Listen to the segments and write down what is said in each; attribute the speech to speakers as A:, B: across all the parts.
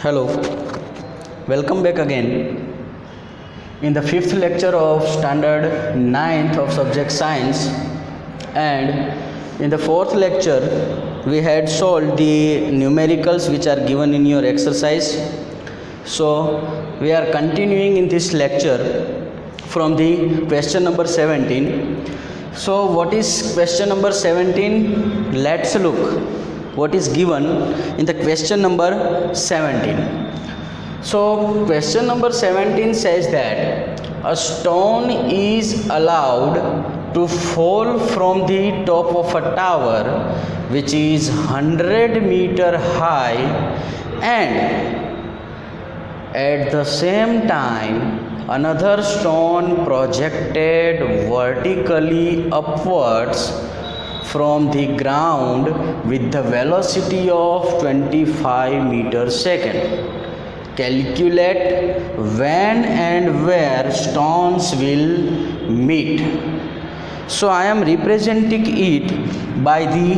A: Hello, welcome back again in the fifth lecture of standard 9th of subject science, and in the fourth lecture we had solved the numericals which are given in your exercise. So we are continuing in this lecture from the question number 17. So what is question number 17? Let's look what is given in the question number 17. So question number 17 says that a stone is allowed to fall from the top of a tower which is 100-meter high, and at the same time another stone projected vertically upwards from the ground with the velocity of 25 meters second. Calculate when and where stones will meet. So I am representing it by the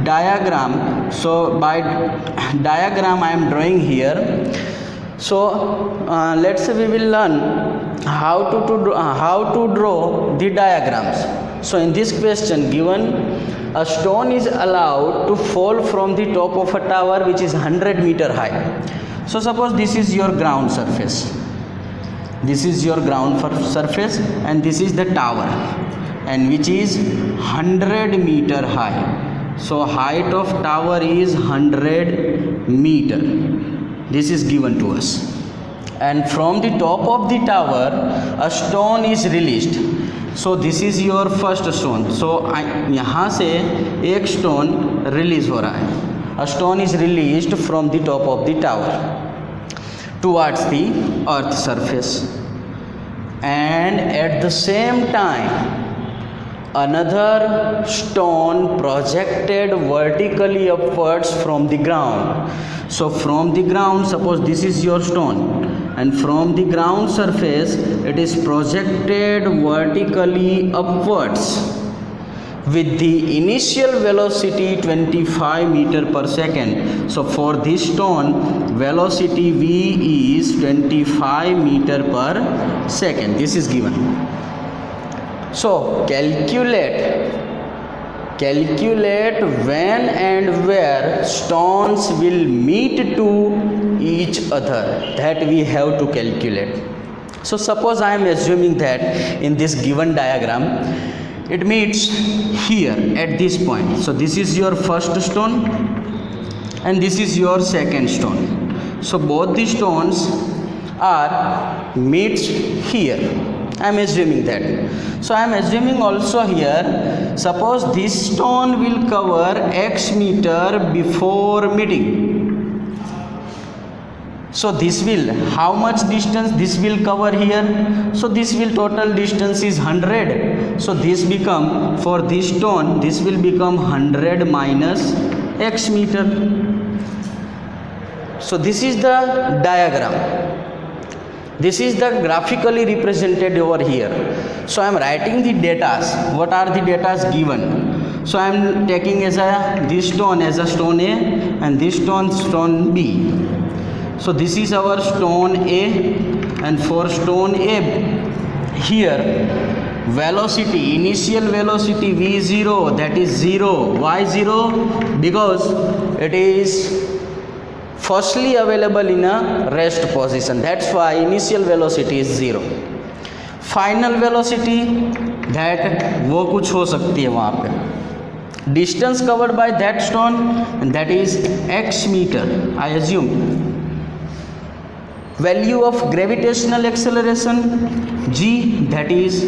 A: diagram. So by diagram I am drawing here. So let's say we will learn how to draw the diagrams. So in this question given, a stone is allowed to fall from the top of a tower which is 100-meter high. So suppose this is your ground surface. This is your ground surface and this is the tower, and which is 100-meter high. So height of tower is 100 meter. This is given to us. And from the top of the tower a stone is released. So this is your first stone. So यहाँ से एक stone release हो रहा है. A stone is released from the top of the tower towards the earth surface, and at the same time another stone projected vertically upwards from the ground. So from the ground, suppose this is your stone, and from the ground surface it is projected vertically upwards with the initial velocity 25 meter per second. So for this stone velocity v is 25 meter per second. This is given. So calculate when and where stones will meet to each other. That we have to calculate. So suppose I am assuming that in this given diagram it meets here at this point. So this is your first stone and this is your second stone. So both the stones are meets here. I am assuming that. So I am assuming also here, suppose this stone will cover x meter before meeting. So this will, how much distance this will cover here? So this will, total distance is 100. So this become, for this stone, this will become 100 minus x meter. So this is the diagram. This is the graphically represented over here. So I am writing the datas. What are the datas given? So I am taking as this stone as a stone A and this stone B. So this is our stone A, and for stone A here velocity, initial velocity v0, that is 0. Why 0? Because it is firstly available in a rest position. That's why initial velocity is 0. Final velocity, that वो कुछ हो सकती है वहाँ पे. Distance covered by that stone, and that is x meter. I assume. Value of gravitational acceleration g, that is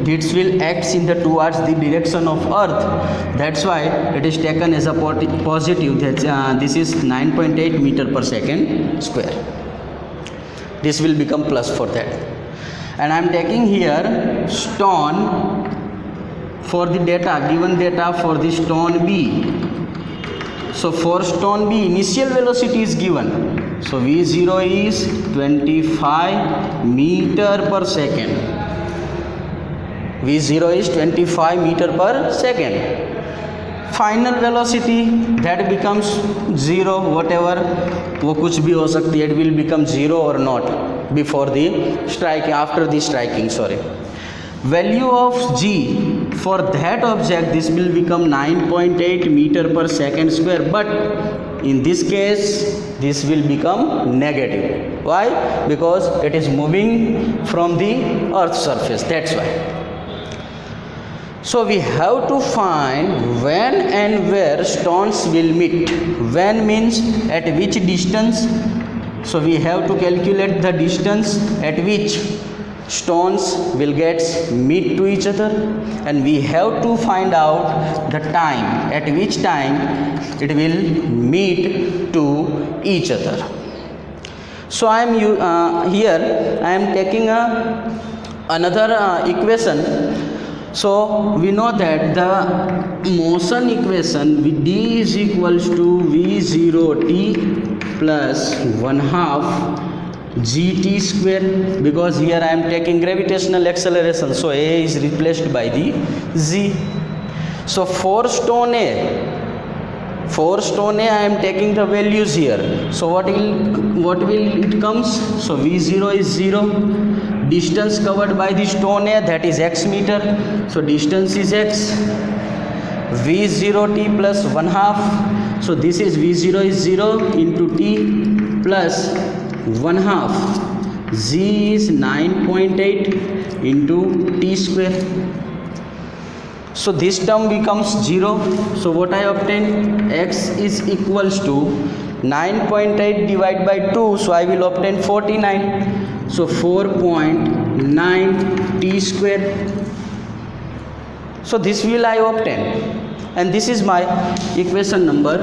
A: this will act in the towards the direction of earth. That's why it is taken as a positive. That this is 9.8 meter per second square. This will become plus for that. And I am taking here stone for the data, given data for the stone B. So for stone B initial velocity is given. So v0 is 25 meter per second. v0 is 25 meter per second. Final velocity that becomes zero, what ever वो कुछ भी हो सकती है, it will become zero और not before the striking, after the striking, sorry. Value of g for that object, this will become 9.8 meter per second square, but in this case this will become negative. Why? Because it is moving from the earth surface, that's why. So we have to find when and where stones will meet. When means at which distance, so we have to calculate the distance at which stones will get meet to each other, and we have to find out the time at which time it will meet to each other. So I am here I am taking another equation. So we know that the motion equation with d is equals to v0t plus 1/2 gt square, because here I am taking gravitational acceleration, so a is replaced by the z. So for stone A I am taking the values here. So what will it comes? So v0 is 0, distance covered by the stone A, that is x meter, so distance is x, v0t plus 1/2, so this is v0 is 0 into t plus 1/2, z is 9.8 into t square. So this term becomes 0. So what I obtain? X is equals to 9.8 divided by 2, so I will obtain 49. So 4.9 t square. So this will I obtain, and this is my equation number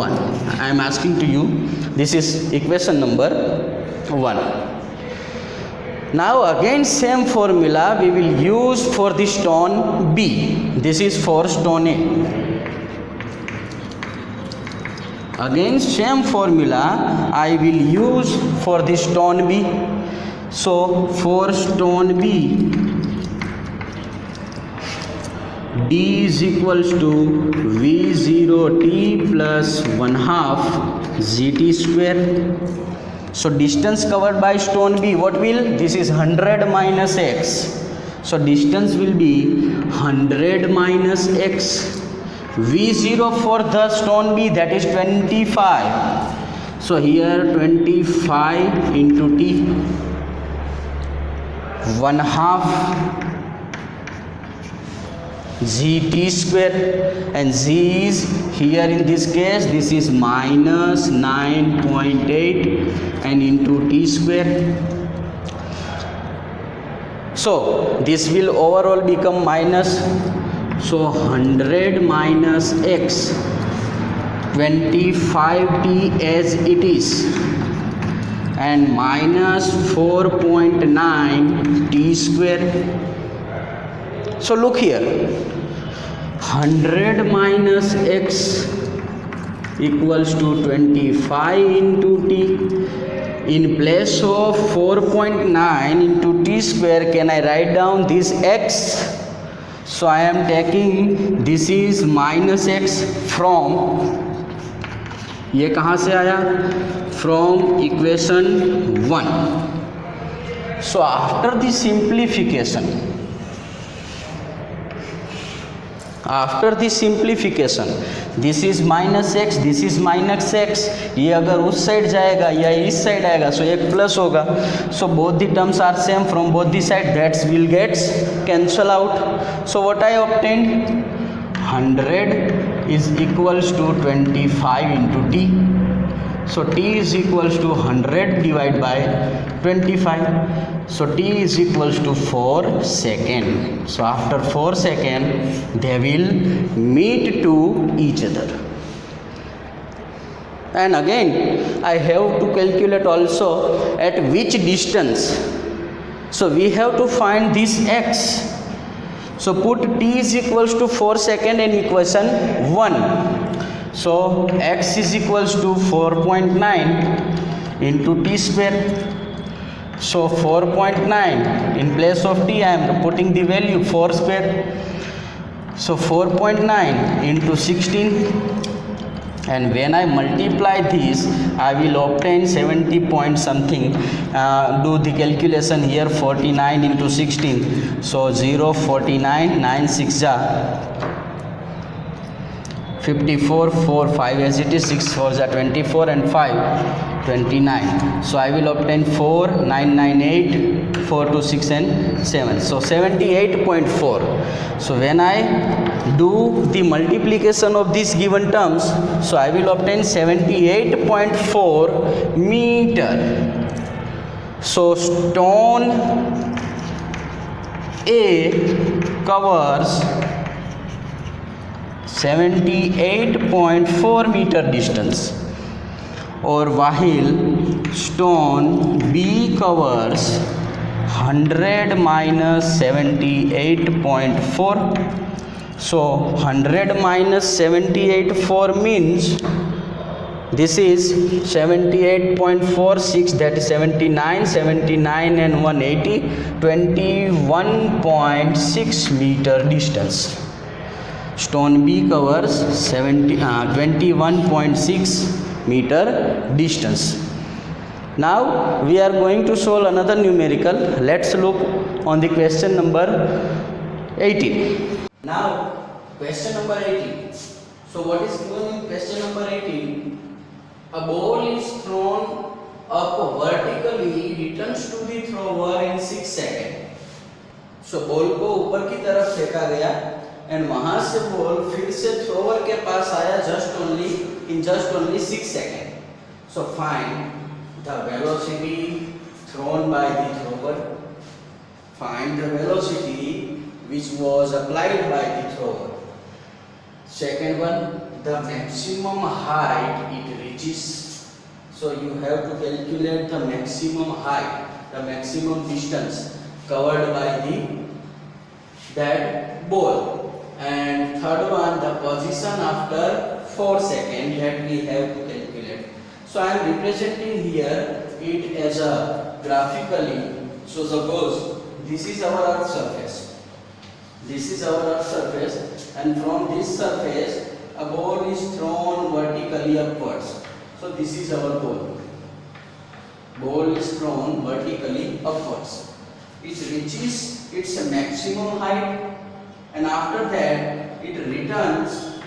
A: 1. I am asking to you, this is equation number 1. Now again same formula we will use for the stone B. This is for stone A. Again same formula I will use for the stone B. So for stone B, d is equals to v0t plus 1/2 gt square. So distance covered by stone B, what will? This is 100 minus x. So distance will be 100 minus x. V0 for the stone B, that is 25. So here 25 into t, 1/2 gt square, and z is here in this case, this is minus 9.8 and into t square. So this will overall become minus, so 100 minus x, 25t as it is, and minus 4.9 t square. So look here, 100 minus x equals to 25 into t. In place of 4.9 into t square, can I write down this x? So I am taking, this is minus x from, ये कहाँ से आया? From equation 1. So after the simplification, this is minus x, this is minus x, ये अगर उस side जाएगा या इस साइड आएगा, सो एक प्लस होगा. So both the terms are same from both the side, that's will gets cancel out. So what I obtain? 100 is equals to 25 into t. So t is equals to 100 divided by 25. So t is equals to 4 seconds. So after 4 seconds they will meet to each other. And again I have to calculate also at which distance. So we have to find this x. So put t is equals to 4 seconds in equation 1. So x is equals to 4.9 into t square. So 4.9 in place of t I am putting the value 4 square. So 4.9 into 16, and when I multiply this I will obtain 70 point something. Do the calculation here. 49 into 16, so 0 49 9 6 ja 54 4 5 as it is, 6 4 ja 24 and 5 29. So I will obtain 4 9 9 8 4 2 6 and 7, so 78.4. So when I do the multiplication of these given terms, so I will obtain 78.4 meter. So stone A covers 78.4 meter distance, or while stone B covers 100 minus 78.4. So 100 minus 78.4 means this is 78.46, that is 79 and 180, 21.6 meter distance. Stone B covers 21.6 meter distance. Now we are going to solve another numerical. Let's look on the question number 18. Now question number 18. So what is given in question number 18? A ball is thrown up vertically, returns to the thrower in 6 seconds. So ball को ऊपर की तरफ फेंका गया and वहां से ball फिर से थ्रोवर के पास आया just only 6 second. So find the velocity thrown by the thrower. Find the velocity which was applied by the thrower. Second one, the maximum height it reaches. So you have to calculate the maximum height, the maximum distance covered by that ball. And third one, the position after 4 seconds that we have to calculate. So I am representing here it as a graphically. So suppose this is our earth surface. This is our earth surface, and from this surface a ball is thrown vertically upwards. So this is our ball. Ball is thrown vertically upwards. It reaches its maximum height, and after that it returns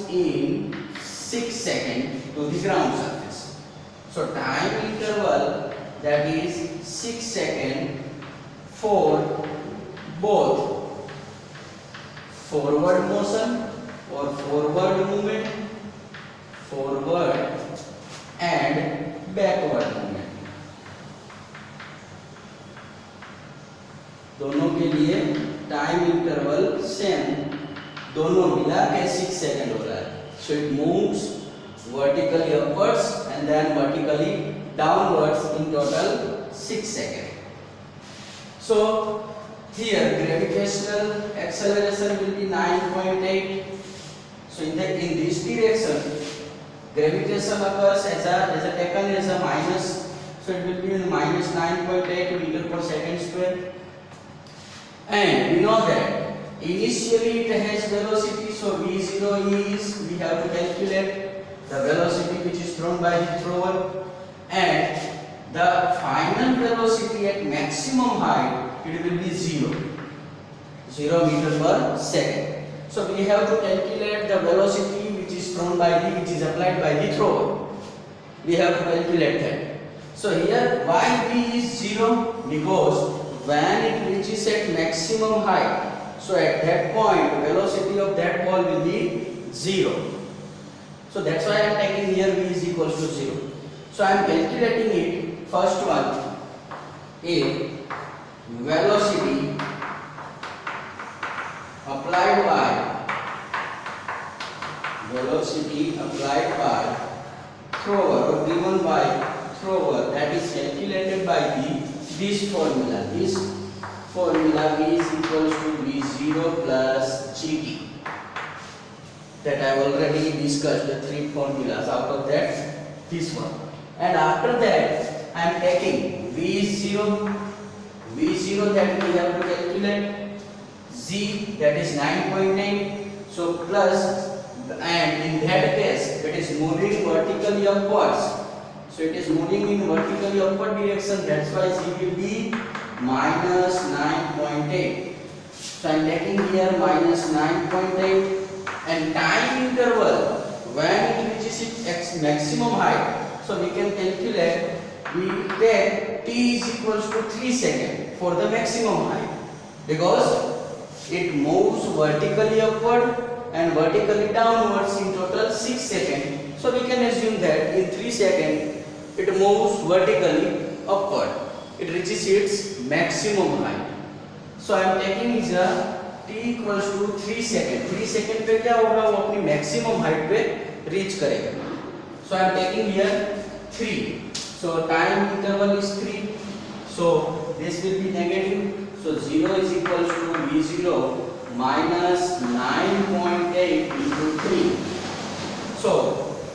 A: in 6 seconds to the ground surface. So time interval, that is 6 seconds for both forward motion or forward movement, forward and backward movement. दोनों के लिए time interval same, दोनों मिला के 6 second हो रहा है. So it moves vertically upwards and then vertically downwards in total 6 seconds. So here gravitational acceleration will be 9.8. So in this direction gravitation occurs as a taken as a minus, so it will be minus 9.8 meter per second square. And we know that initially it has velocity, so v0 is, we have to calculate the velocity which is thrown by the thrower, and the final velocity at maximum height it will be 0 meter per second. So we have to calculate the velocity which is applied by the thrower. We have to calculate that. So here why v is 0? Because when it reaches at maximum height, so at that point velocity of that ball will be 0. So that's why I am taking here v is equals to 0. So I am calculating it. First one, a velocity applied by thrower or given by thrower, that is calculated by this formula. This formula v is equals to v0 plus gt. That I have already discussed the 3 formulas. Out of that, this one. And after that I am taking v0 that we have to calculate 0 z, that is 9.8. So plus, and in that case it is moving vertically upwards. So it is moving in vertically upward direction. That's why z will be minus 9.8. So I am taking here minus 9.8, and time interval when it reaches its maximum height. So we can calculate. We take t is equals to 3 seconds for the maximum height, because it moves vertically upward and vertically downwards in total 6 seconds. So we can assume that in 3 seconds it moves vertically upward. It reaches its maximum height. So I am taking is a t equals to 3 second. 3 second पे क्या होगा, वो अपनी maximum height पे reach करेगा. So I am taking here 3. So time interval is 3. So this will be negative. So 0 is equals to v0 minus 9.8 into 3. So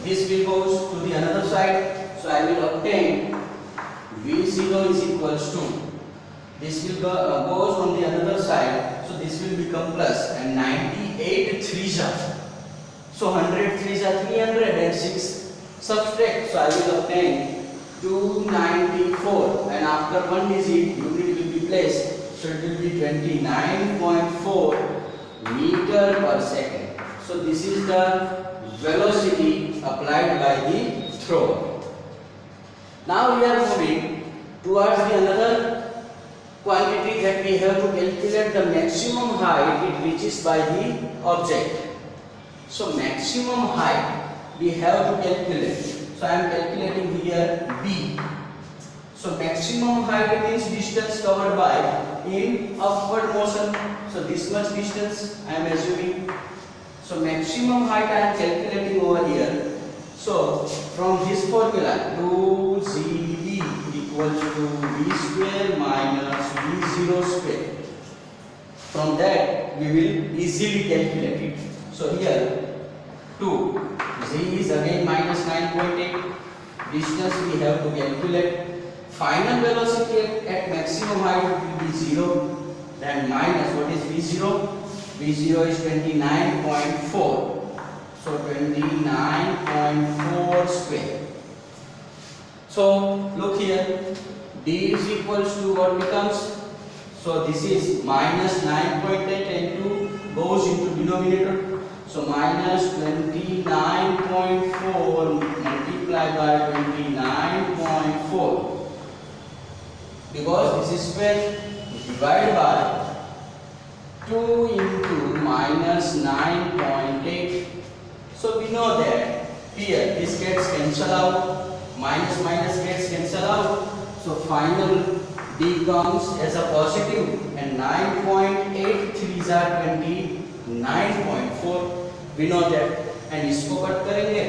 A: this will goes to the another side. So I will obtain v0 is equals to, this will goes on the another side. So this will become plus, and 98 3s are, so 100 3s are 300 and 6 subtract. So I will obtain 294, and after one digit unit will be placed. So it will be 29.4 meter per second. So this is the velocity applied by the thrower. Now we are moving towards the another quantity that we have to calculate the maximum height it reaches by the object. So maximum height we have to calculate. So I am calculating here b. So maximum height means distance covered by in upward motion. So this much distance I am assuming. So maximum height I am calculating over here. So from this formula 2zb equals to v square minus v0 square. From that we will easily calculate it. So here 2, z is again minus 9.8. Distance we have to calculate. Final velocity at maximum height will be 0. Then minus, what is v0? v0 is 29.4. So 29.4 square. So look here, d is equals to what becomes? So this is minus 9.8 and 2 goes into denominator. So minus 29.4 multiplied by 29.4. Because this is square, divided by 2 into minus 9.8. So we know that here this gets cancelled out, minus minus gets cancelled out. So final d comes as a positive, and 9.83 are 29.4. We know that, and इसको cut करेंगे.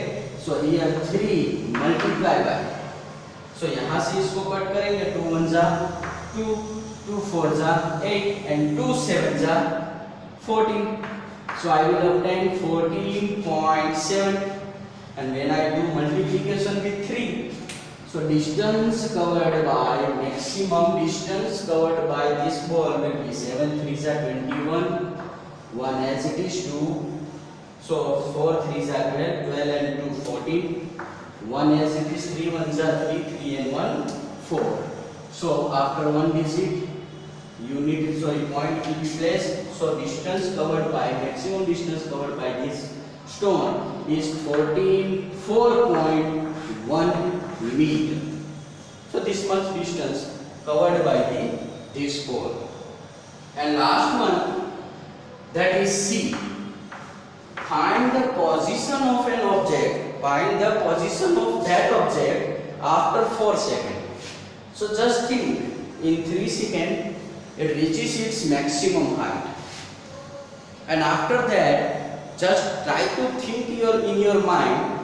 A: So here 3 multiply by. So यहाँ से इसको cut करेंगे. 2 1 जा 2, 2 4 जा 8, and 2 7 जा 14. So I will obtain 14.7, and when I do multiplication with 3, so distance covered by, maximum distance covered by this ball will be 7 3s are 21, 1 as it is 2. So 4 3s are 12 and 2 14. 1 as it is 3 1s are 3, 3 and 1 4. So after one digit unit, sorry, point will be placed. So distance covered by, maximum distance covered by this stone is 4.1 meter. So this much distance covered by this pole. And last one, that is C. Find the position of an object. Find the position of that object after 4 seconds. So just think, in 3 seconds it reaches its maximum height, and after that just try to think in your mind,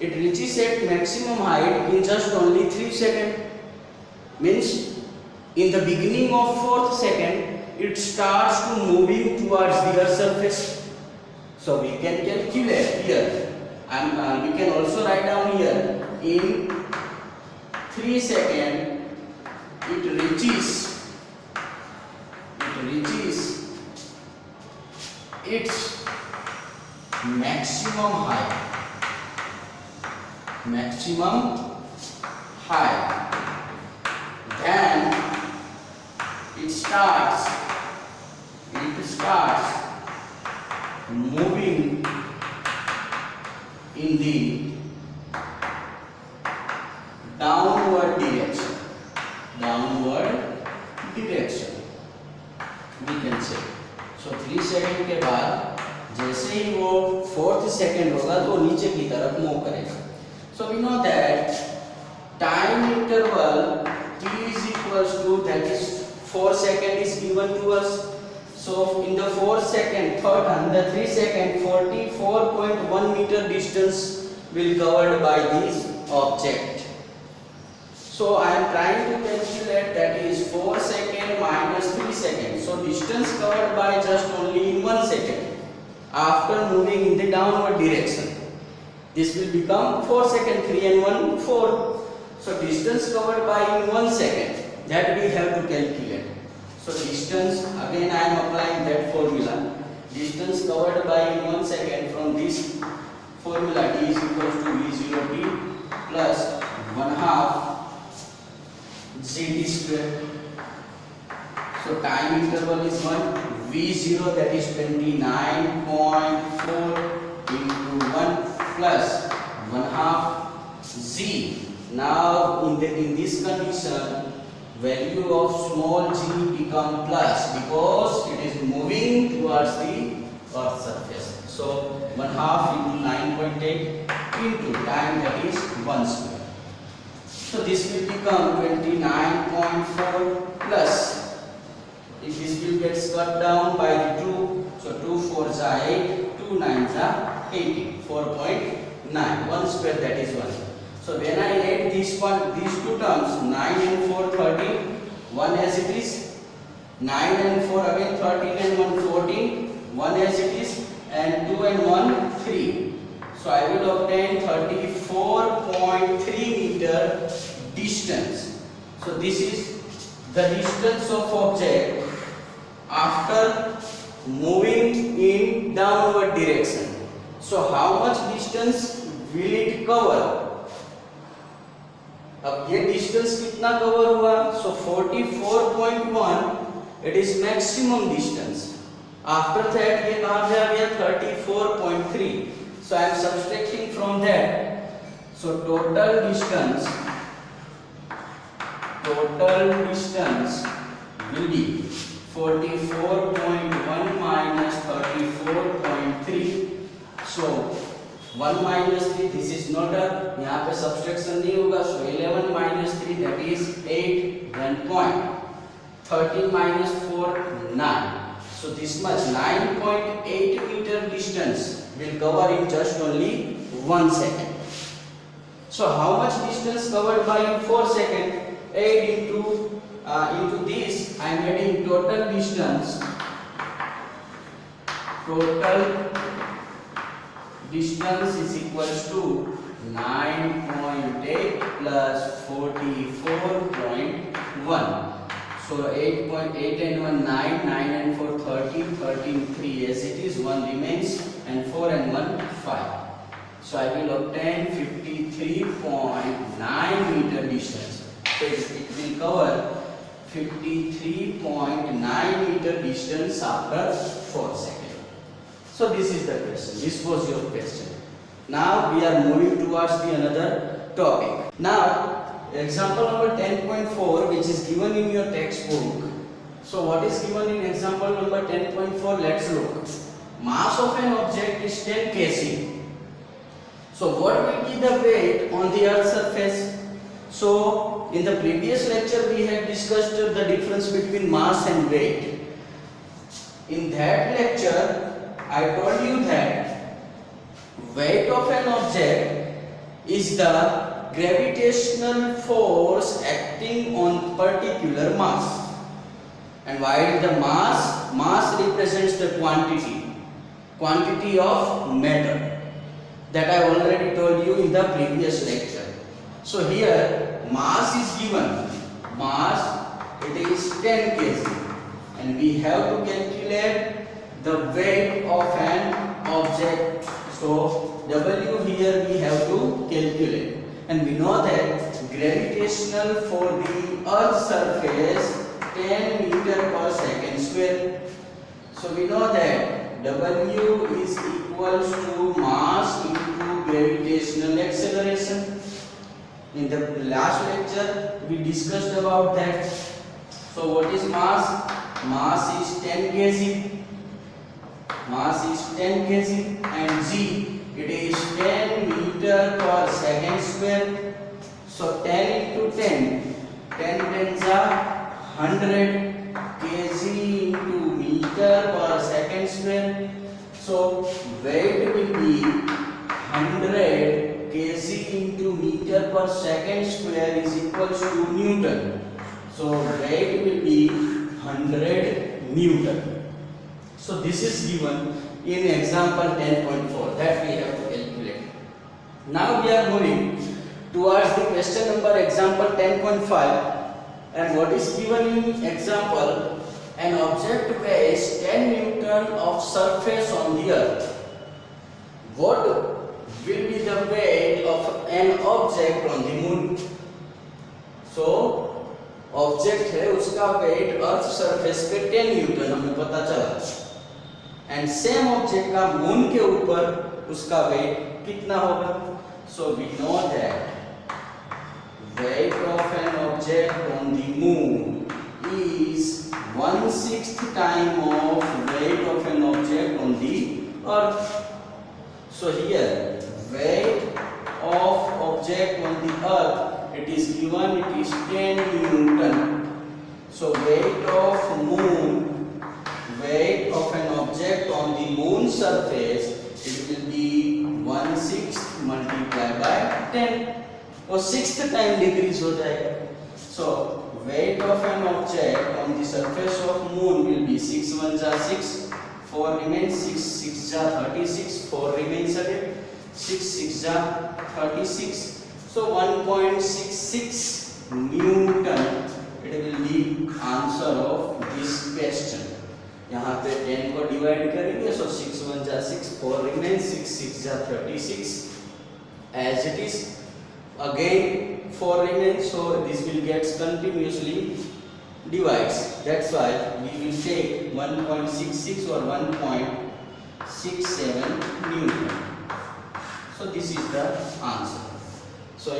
A: it reaches its maximum height in just only 3 seconds. Means in the beginning of 4th second it starts to moving towards the earth's surface. So we can calculate here, and we can also write down here, in 3 seconds it reaches its maximum height, then it starts moving in the downward direction, we can say. So 3 second के बाद जैसे ही वो 4th second होगा तो नीचे की तरफ move करेगा. So we know that time interval t is equals to, that is 4 second is given to us. So in the 4 second, the 3 second, 44.1 meter distance will covered by this object. So I am trying to calculate, that is 4 second minus 3 seconds. So distance covered by just only in 1 second after moving in the downward direction. This will become 4 second, 3 and 1, 4. So distance covered by in 1 second, that we have to calculate. So distance, again I am applying that formula. Distance covered by in 1 second from this formula, d is equals to v0t plus 1/2 gt square. So time interval is 1, v0 that is 29.4 into 1 plus 1/2 z. Now in this condition, value of small g become plus because it is moving towards the earth surface. So 1/2 into 9.8 into time, that is 1 square. So this will become 29.4 plus, if this will get cut down by the 2, so 2 4s are 8, 2 9s are 18, 4.9, 1 square, that is 1. So when I add these two terms, 9 and 4 13, 1 as it is, 9 and 4 again 13 and 1 14, 1 as it is, and 2 and 1 3. So I will obtain 34.3 meter distance. So this is the distance of object after moving in downward direction. So how much distance will it cover? अब ये distance कितना cover हुआ? So 44.1, it is maximum distance. After that ये कहाँ पे आ गया? 34.3. So I am subtracting from that. So total distance will be 44.1 minus 34.3. So 1 minus 3, this is not a, यहाँ पे subtraction नहीं होगा. So 11 minus 3, that is 8, then point. 13 minus 4, 9. So this much, 9.8 meter distance will cover in just only 1 second. So how much distance covered by in 4 seconds? 8 into this, I am adding total distance. Total distance is equals to 9.8 plus 44.1. So 8.8 and 1 9, 9 and 4 13, 13 3 as it is, 1 remains, and 4 and 1 5. So I will obtain 53.9 meter distance. So it will cover 53.9 meter distance after 4 seconds. So this is the question. This was your question. Now we are moving towards the another topic. Now example number 10.4, which is given in your textbook. So what is given in example number 10.4? Let's look. Mass of an object is 10 kg. So what will be the weight on the earth's surface? So in the previous lecture we had discussed the difference between mass and weight. In that lecture I told you that weight of an object is the gravitational force acting on particular mass, and while the mass represents the quantity of matter. That I already told you in the previous lecture. So here mass is given. Mass, it is 10 kg, and we have to calculate the weight of an object. So W here we have to calculate, and we know that gravitational for the earth surface 10 meter per second square. So we know that W is equals to mass into gravitational acceleration. In the last lecture we discussed about that. So what is mass? Mass is 10 kg. Mass is 10 kg and g, it is 10 meter per second square. So 10 into 10, 10 tens are 100 kg into meter per second square. So weight will be 100 kg into meter per second square is equals to Newton. So weight will be 100 Newton. So this is given in example 10.4 that we have to calculate. Now we are moving towards the question number example 10.5, and what is given in example, an object weighs 10 Newton of surface on the earth. What will be the weight of an object on the moon? So object है उसका wait earth surface पे 10 Newton हमें पता चला, and same object का moon के ऊपर उसका वेट कितना होगा? So we know that weight of an object on the moon is 1/6 time of weight of an object on the earth. So here weight of object on the earth, it is given, it is 10 Newton. So weight of moon, weight of an object on the moon surface, it will be 1/6 multiplied by 10, और 6th time decrease हो जाएगा. So weight of an object on the surface of moon will be 6 1 जा 6, 4 remains, 6 6 जा 36, 4 remains again, 6 6 जा 36. So 1.66 Newton it will be answer of this question. यहाँ पे 10 को divide करेंगे, so 6 1 जा 6, 4 remains, 6 6 जा 36 as it is. Again 4 remains, so this will get continuously divides. That's why we will take 1.66 or 1.67 Newton. So this is the answer. So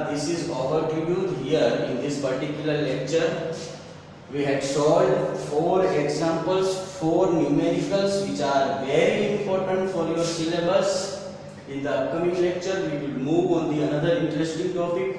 A: this is overview here in this particular lecture. We had solved 4 examples, 4 numericals which are very important for your syllabus. In the upcoming lecture we will move on the another interesting topic.